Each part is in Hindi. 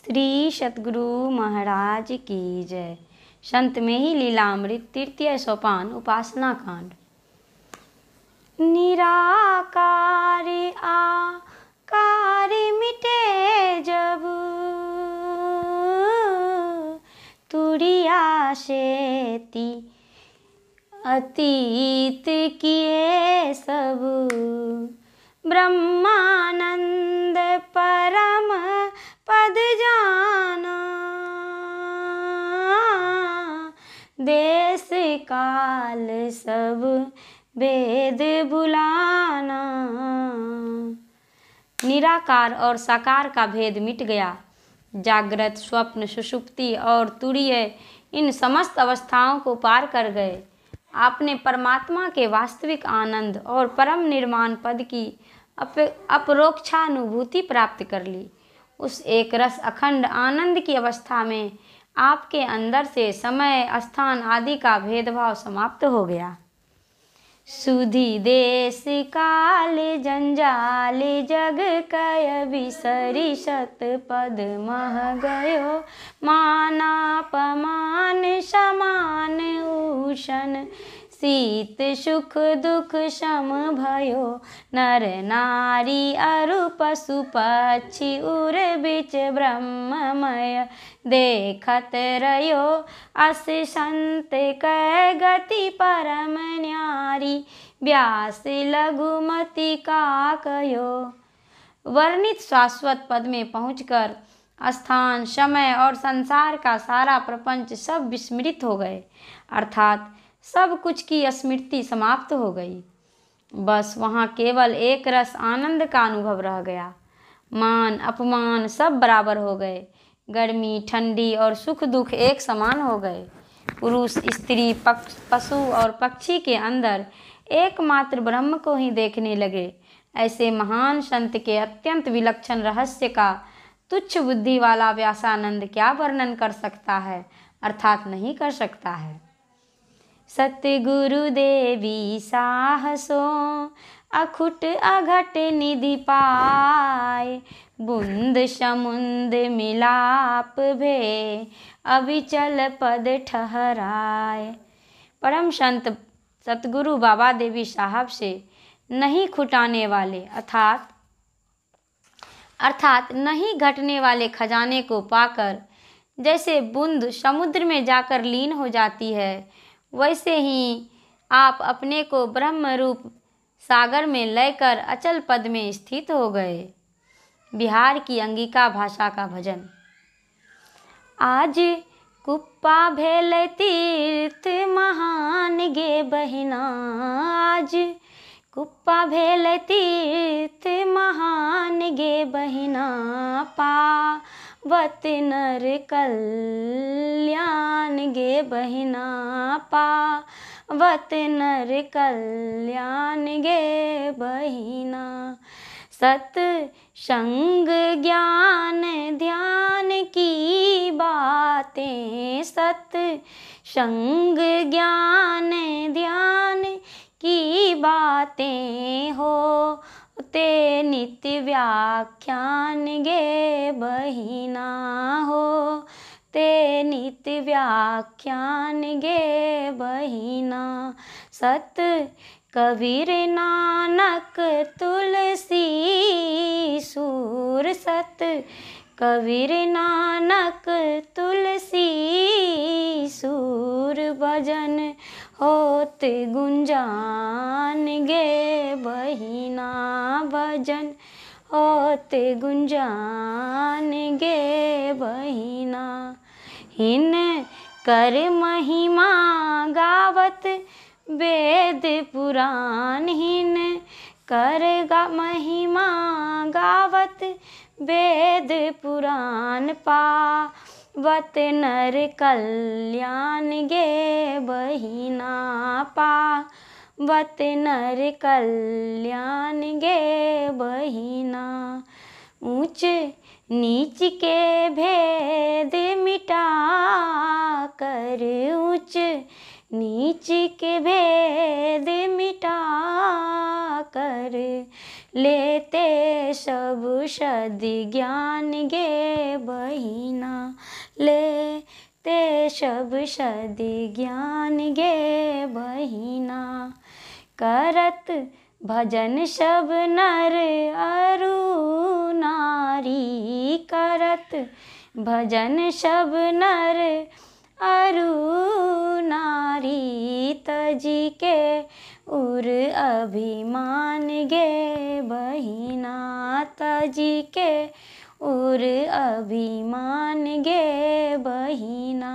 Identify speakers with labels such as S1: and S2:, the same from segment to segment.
S1: श्री सतगुरु महाराज की जय। संत में ही लीलामृत तृतीय सोपान उपासना कांड। निराकार आकार मिटे जब, तुरिया शेती अतीत किए सब, ब्रह्मानंद परम पद जाना, देश काल सब वेद भुलाना। निराकार और साकार का भेद मिट गया। जागृत, स्वप्न, सुषुप्ति और तुरीय इन समस्त अवस्थाओं को पार कर गए। आपने परमात्मा के वास्तविक आनंद और परम निर्माण पद की अपरोक्षानुभूति प्राप्त कर ली। उस एक रस अखंड आनंद की अवस्था में आपके अंदर से समय, स्थान आदि का भेदभाव समाप्त हो गया। सुधि देश काल जंजाल जग कय बिसरी, शत पद मह गयो मानापमान, समान उषण शीत सुख दुख सम भयो, नर नारी अरु पशु पक्षी उर बिच ब्रह्ममय, देखत रहो अस संत कै गति परम न्यारी, व्यास लघुमति का कयो। वर्णित शाश्वत पद में पहुंचकर स्थान, समय और संसार का सारा प्रपंच सब विस्मृत हो गए, अर्थात सब कुछ की स्मृति समाप्त हो गई। बस वहाँ केवल एक रस आनंद का अनुभव रह गया। मान अपमान सब बराबर हो गए। गर्मी, ठंडी और सुख दुख एक समान हो गए। पुरुष, स्त्री, पशु और पक्षी के अंदर एकमात्र ब्रह्म को ही देखने लगे। ऐसे महान संत के अत्यंत विलक्षण रहस्य का तुच्छ बुद्धि वाला व्यासानंद क्या वर्णन कर सकता है, अर्थात नहीं कर सकता है। सतगुरु देवी साहसो अखुट अघट निधि पाए, बूंद समुंद मिलाप भे अविचल पद ठहराए। परम संत सतगुरु बाबा देवी साहब से नहीं खुटाने वाले अर्थात नहीं घटने वाले खजाने को पाकर जैसे बूंद समुद्र में जाकर लीन हो जाती है, वैसे ही आप अपने को ब्रह्म रूप सागर में लेकर अचल पद में स्थित हो गए। बिहार की अंगिका भाषा का भजन। आज कुप्पा भेल तीर्थ महान गे बहिना, आज कुप्पा भेल तीर्थ महान गे बहिना, पावत नर कल्याण गे बहिना, पावत नर कल्याण गे बहिना। सत संग ज्ञान ध्यान की बातें, सत संग ज्ञान ध्यान की बातें हो ते नित्य व्याख्यान गे बहिना, हो ते नित्य व्याख्यान गे बहिना। सत कबीर नानक तुलसी सूर, सत कबीर नानक तुलसी सूर, भजन होत गुंजान गे बहिना, भजन होत गुंजान गे बहिना। हिन कर महिमा गावत वेद पुराण, हिन कर महिमा गावत वेद पुराण, पावत नर कल्याण गे बहिना, पावत नर कल्याण गे बहिना। ऊंच नीच के भेद मिटा कर, ऊंच नीच के भेद मिटा कर, लेते सब सद ज्ञान गे बहिना। सब सद ज्ञान गे बहिना। करत भजन सब नर अरु नारी। करत भजन सब नर अरु नारी। तजी के उर अभिमान गे बहिना। तजी के उर अभिमान गे बहिना।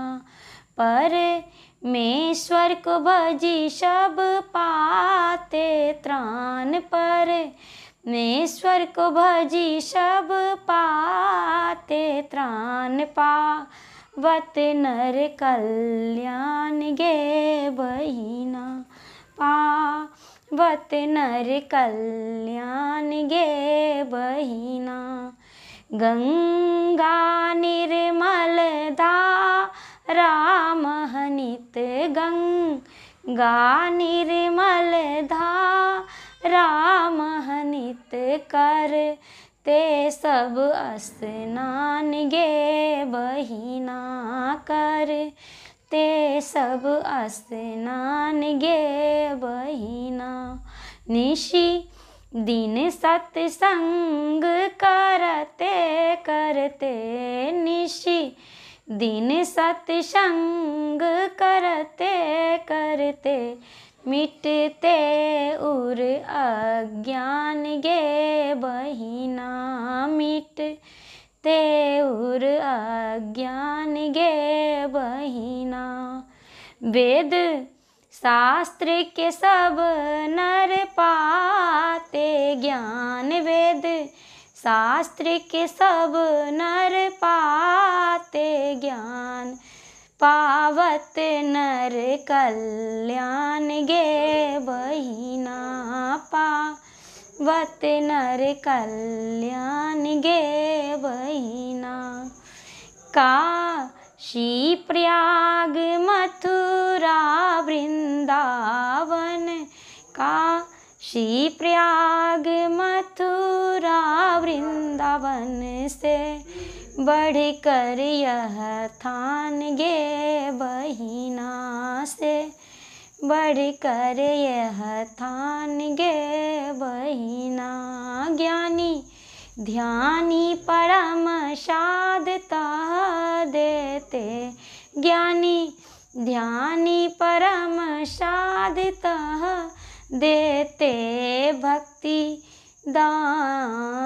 S1: परमेश्वर को भजी सब पाते त्राण। परमेश्वर को भजी सब पाते त्राण। पावत नर कल्याण गे बहिना। पावत नर कल्याण गे बहिना। गंगा निर्मल धारा महनित। गंगा निर्मल धारा महनित। करते सब स्नान गे बहिना। करते सब स्नान गे बहिना। निशि दिन सत्संग करते करते। निशि दिन सत्संग करते करते। मिटते उर अज्ञान गे बहिना। मिटते उर अज्ञान गे बहिना। वेद शास्त्र के सब नर पाते ज्ञान। वेद शास्त्र के सब नर पाते ज्ञान। पावत नर कल्याण गे बहिना। पावत नर कल्याण गे बहिना। काशी प्रयाग मथुरा वृंदावन। काशी प्रयाग मथुरा वृंदावन। से बढ़कर यह थान गे बहिना। से बढ़कर यह थान गे बहिना। ज्ञानी ध्यानी परम साधता देते। ज्ञानी ध्यानी परम साधता देते। भक्ति दान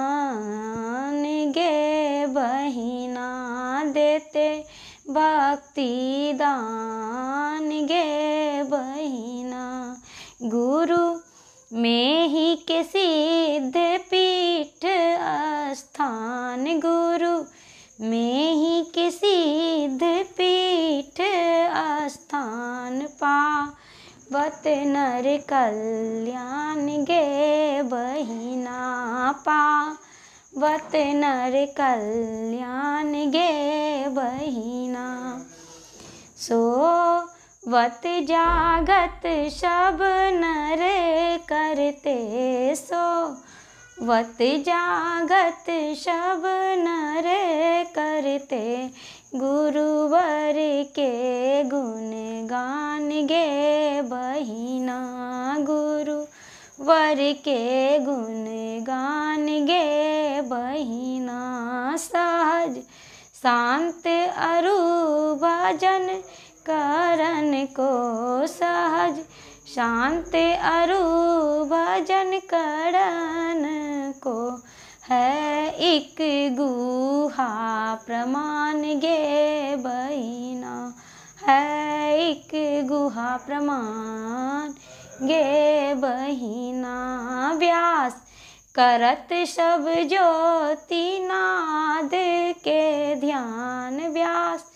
S1: गे बहिना। देते भक्ति दान गे बहिना। गुरु में ही के सिद्ध पीठ स्थान। गुरु में ही के सिद्ध पीठ स्थान। पावत नर कल्याण गे बहिना। पावत नर कल्याण गे बहिना। सोवत जागत सब नर करते। सोवत जागत सब नर करते। गुरुवर के गुण गान गे बहिना। गुरुवर के गुण गान गे बहिना। सहज शांत अरु भजन करन को। सहज शांत अरु भजन करन को। है एक गुहा प्रमाण गे बहिना। है एक गुहा प्रमाण गे बहिना। व्यास करत सब ज्योति नाद के ध्यान। व्यास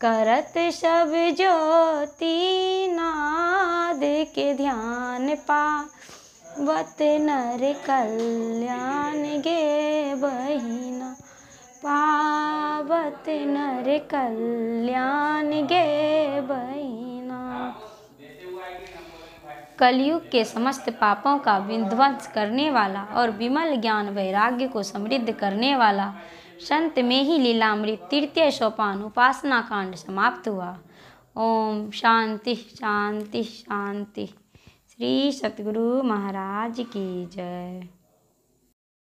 S1: करत सब ज्योति नाद के ध्यान। पावत नर कल्याण गे बहिना। पावत नर कल्याण गे बहिना। कलयुग के समस्त पापों का विध्वंस करने वाला और विमल ज्ञान वैराग्य को समृद्ध करने वाला संत में ही लीलामृत तृतीय सोपान उपासना कांड समाप्त हुआ। ओम शांति शांति शांति। श्री सतगुरु महाराज की जय।